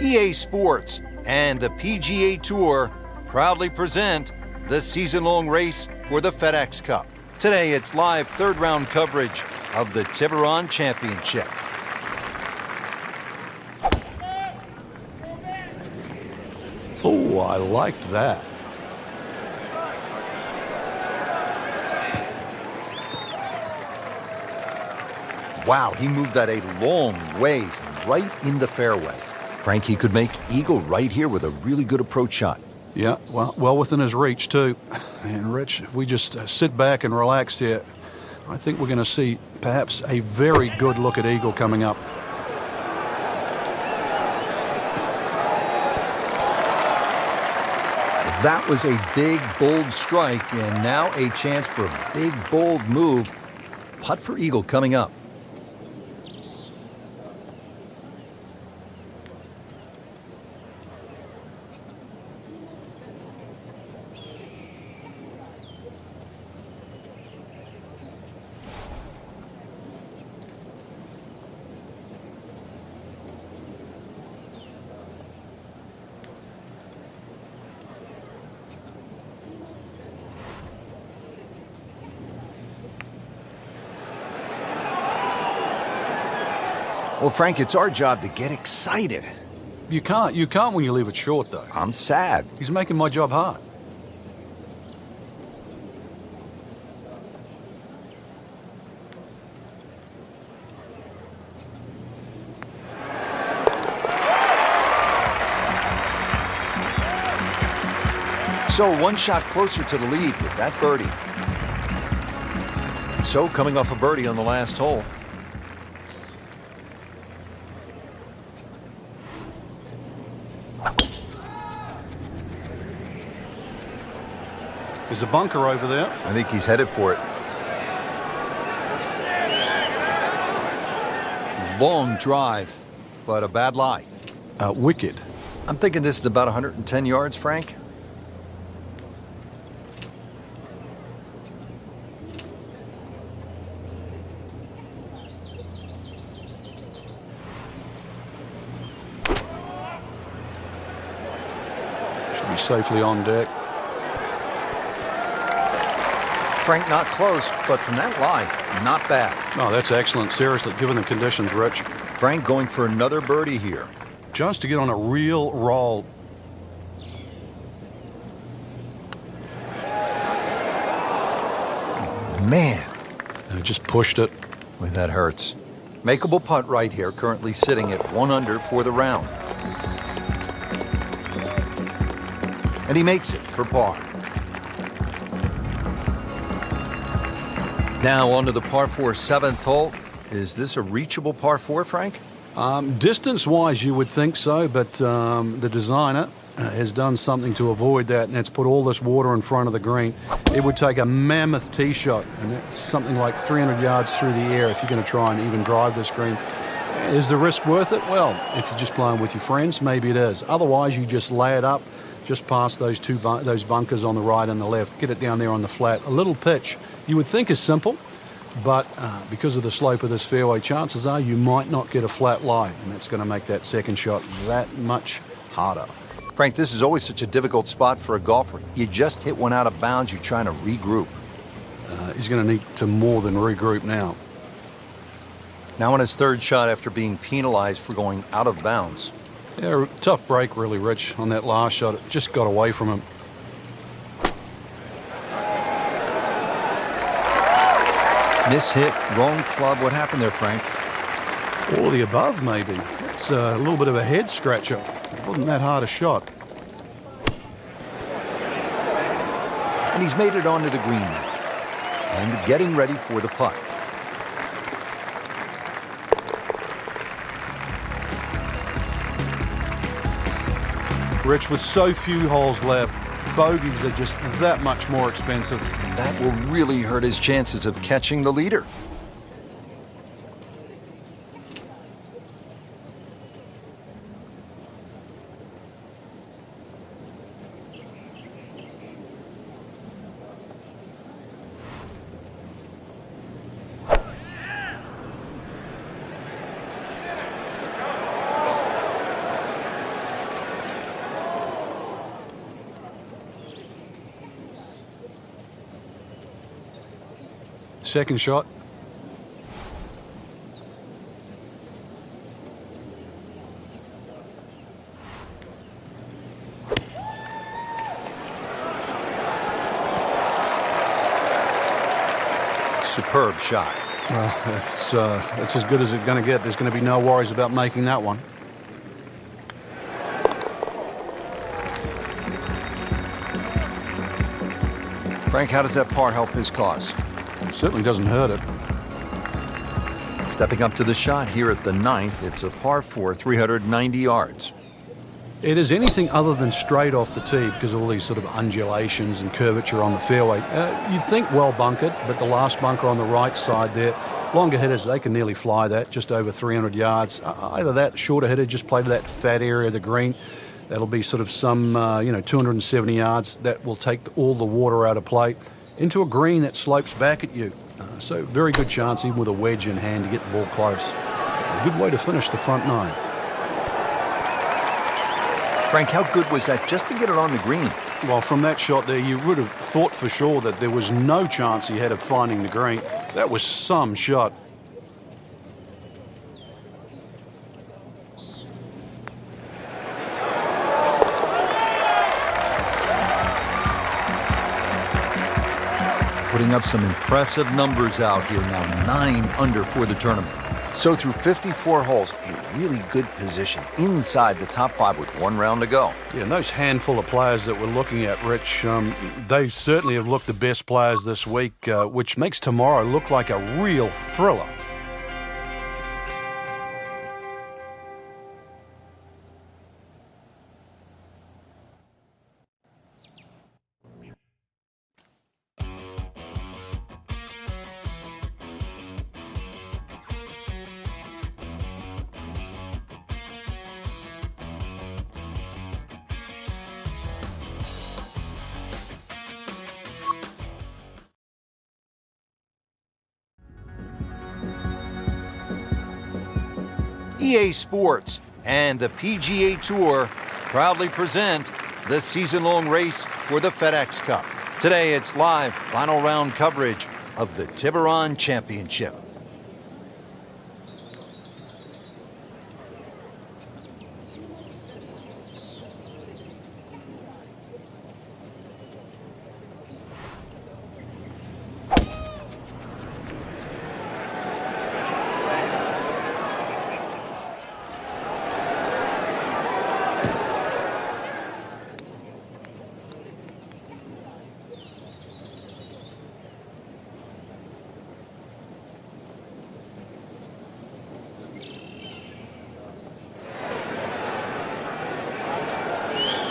EA Sports and the PGA Tour proudly present the season-long race for the FedEx Cup. Today, it's live third-round coverage of the Tiburon Championship. Oh, I liked that. Wow, he moved that a long ways right in the fairway. Frank, he could make eagle right here with a really good approach shot. Yeah, well within his reach, too. And, Rich, if we just sit back and relax here, I think we're going to see perhaps a very good look at eagle coming up. That was a big, bold strike, and now a chance for a big, bold move. Putt for eagle coming up. Well, Frank, it's our job to get excited. You can't when you leave it short, though. I'm sad. He's making my job hard. So one shot closer to the lead with that birdie. So coming off a birdie on the last hole. There's a bunker over there. I think he's headed for it. Long drive, but a bad lie. Wicked. I'm thinking this is about 110 yards, Frank. Should be safely on deck. Frank, not close, but from that lie, not bad. Oh, that's excellent. Seriously, given the conditions, Rich. Frank going for another birdie here. Just to get on a real roll. Man. Just pushed it. Boy, that hurts. Makeable putt right here, currently sitting at 1 under for the round. And he makes it for par. Now on to the par 4 7th hole. Is this a reachable par 4, Frank? Distance-wise, you would think so, but the designer has done something to avoid that, and that's put all this water in front of the green. It would take a mammoth tee shot, and that's something like 300 yards through the air if you're going to try and even drive this green. Is the risk worth it? Well, if you're just playing with your friends, maybe it is. Otherwise, you just lay it up just past those those bunkers on the right and the left. Get it down there on the flat. A little pitch you would think is simple, but because of the slope of this fairway, chances are you might not get a flat lie, and that's going to make that second shot that much harder. Frank, this is always such a difficult spot for a golfer. You just hit one out of bounds, you're trying to regroup. He's going to need to more than regroup now. Now on his third shot after being penalized for going out of bounds. Yeah, tough break really, Rich, on that last shot. It just got away from him. Mishit, wrong club. What happened there, Frank? All of the above, maybe. It's a little bit of a head scratcher. It wasn't that hard a shot. And he's made it onto the green and getting ready for the putt. Rich, with so few holes left, bogeys are just that much more expensive. That will really hurt his chances of catching the leader. Second shot. Superb shot. Well, that's as good as it's going to get. There's going to be no worries about making that one. Frank, how does that par help his cause? It certainly doesn't hurt it. Stepping up to the shot here at the 9th, it's a par 4, 390 yards. It is anything other than straight off the tee because of all these sort of undulations and curvature on the fairway. You'd think well bunkered, but the last bunker on the right side there, longer hitters, they can nearly fly that, just over 300 yards. Either that, shorter hitter just play to that fat area of the green. That'll be sort of some, 270 yards. That will take all the water out of play into a green that slopes back at you. So very good chance, even with a wedge in hand, to get the ball close. A good way to finish the front 9. Frank, how good was that just to get it on the green? Well, from that shot there, you would have thought for sure that there was no chance he had of finding the green. That was some shot. Putting up some impressive numbers out here now, 9 under for the tournament. So through 54 holes, a really good position inside the top 5 with 1 round to go. Yeah, and those handful of players that we're looking at, Rich, they certainly have looked the best players this week, which makes tomorrow look like a real thriller. EA Sports and the PGA Tour proudly present the season-long race for the FedEx Cup. Today, it's live final round coverage of the Tiburon Championship.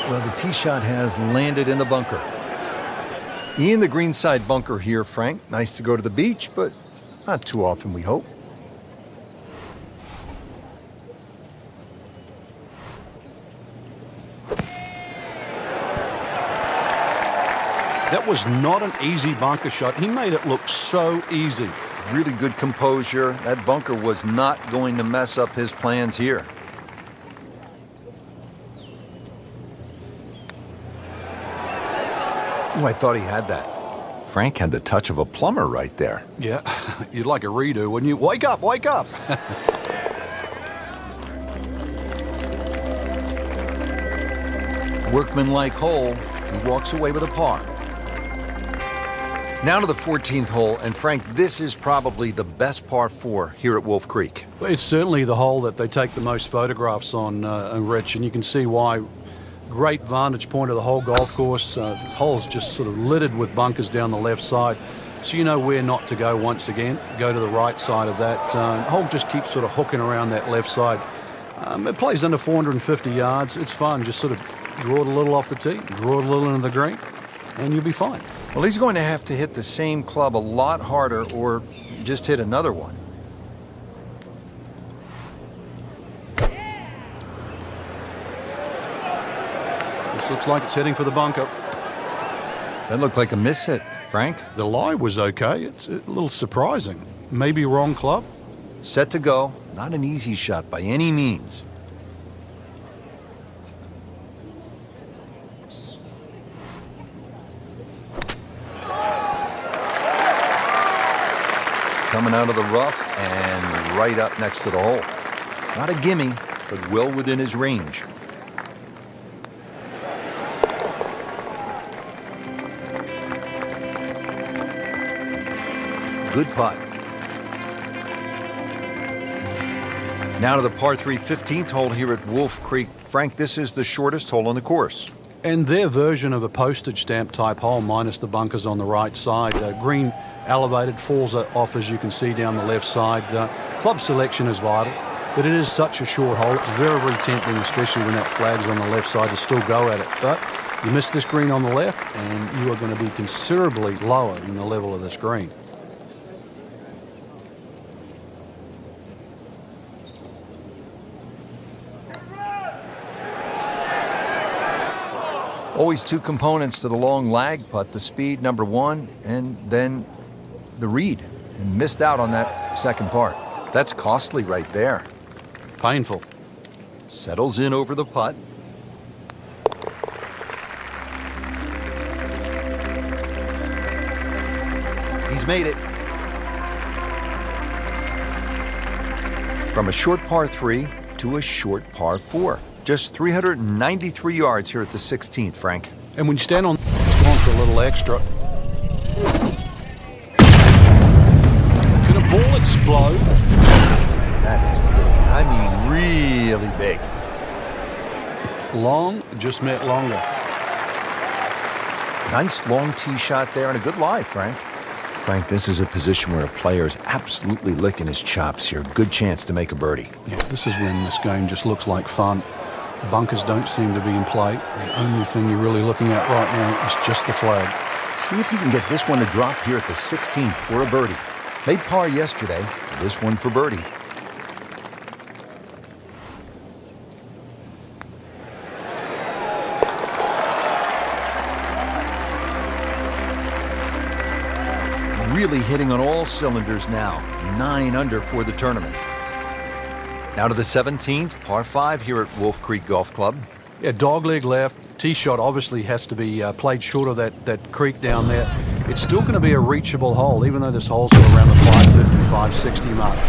Well, the tee shot has landed in the bunker. In the greenside bunker here, Frank. Nice to go to the beach, but not too often, we hope. That was not an easy bunker shot. He made it look so easy. Really good composure. That bunker was not going to mess up his plans here. Oh, I thought he had that. Frank had the touch of a plumber right there. Yeah, you'd like a redo, wouldn't you? Wake up, wake up! Workmanlike hole. He walks away with a par. Now to the 14th hole, and Frank, this is probably the best par 4 here at Wolf Creek. It's certainly the hole that they take the most photographs on, Rich, and you can see why. Great vantage point of the whole golf course. The hole's just sort of littered with bunkers down the left side, so you know where not to go once again. Go to the right side of that. The hole just keeps sort of hooking around that left side. It plays under 450 yards. It's fun. Just sort of draw it a little off the tee, draw it a little into the green, and you'll be fine. Well, he's going to have to hit the same club a lot harder or just hit another one. This looks like it's heading for the bunker. That looked like a miss hit, Frank. The lie was okay. It's a little surprising. Maybe wrong club. Set to go. Not an easy shot by any means. coming out of the rough and right up next to the hole. Not a gimme, but well within his range. Good putt. Now to the par 3 15th hole here at Wolf Creek. Frank, this is the shortest hole on the course. And their version of a postage stamp type hole, minus the bunkers on the right side. Green elevated, falls off as you can see down the left side. Club selection is vital, but it is such a short hole. It's very, very tempting, especially when that flag's on the left side, to still go at it. But you miss this green on the left, and you are going to be considerably lower than the level of this green. Always two components to the long lag putt, the speed, number one, and then the read. And missed out on that second part. That's costly right there. Painful. Settles in over the putt. He's made it. From a short par 3 to a short par 4. Just 393 yards here at the 16th, Frank. And when you stand on, it's gone for a little extra. Can a ball explode? That is big. I mean, really big. Long just meant longer. Nice long tee shot there and a good lie, Frank. Frank, this is a position where a player is absolutely licking his chops here. Good chance to make a birdie. Yeah, this is when this game just looks like fun. Bunkers don't seem to be in play. The only thing you're really looking at right now is just the flag. See if you can get this one to drop here at the 16th for a birdie. Made par yesterday. This one for birdie. Really hitting on all cylinders now. 9 under for the tournament. Now to the 17th, par 5 here at Wolf Creek Golf Club. Yeah, dogleg left. Tee shot obviously has to be played short of that creek down there. It's still going to be a reachable hole, even though this hole's around the 550, 560 mark.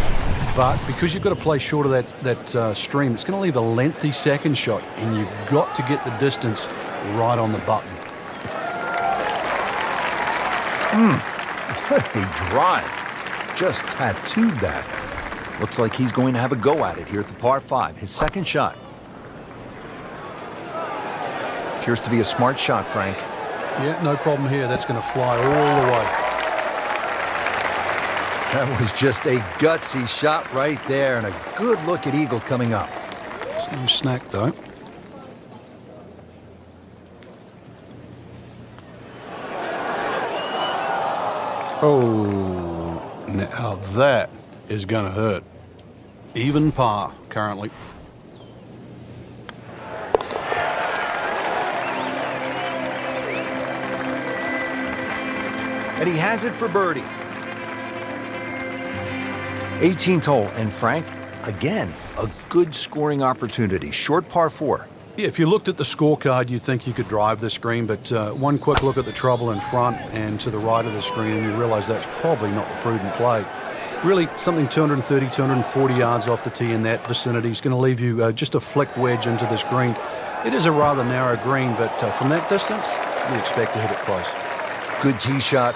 But because you've got to play short of that stream, it's going to leave a lengthy second shot, and you've got to get the distance right on the button. What a drive. Just tattooed that. Looks like he's going to have a go at it here at the par 5. His second shot. Appears to be a smart shot, Frank. Yeah, no problem here. That's going to fly all the way. That was just a gutsy shot right there, and a good look at eagle coming up. It's no snack, though. Oh, now that is going to hurt. Even par currently. And he has it for birdie. 18th hole, and Frank, again, a good scoring opportunity. Short par 4. Yeah, if you looked at the scorecard, you'd think you could drive this green, but one quick look at the trouble in front and to the right of the screen, and you realize that's probably not the prudent play. Really, something 230, 240 yards off the tee in that vicinity is going to leave you just a flick wedge into this green. It is a rather narrow green, but from that distance, you expect to hit it close. Good tee shot.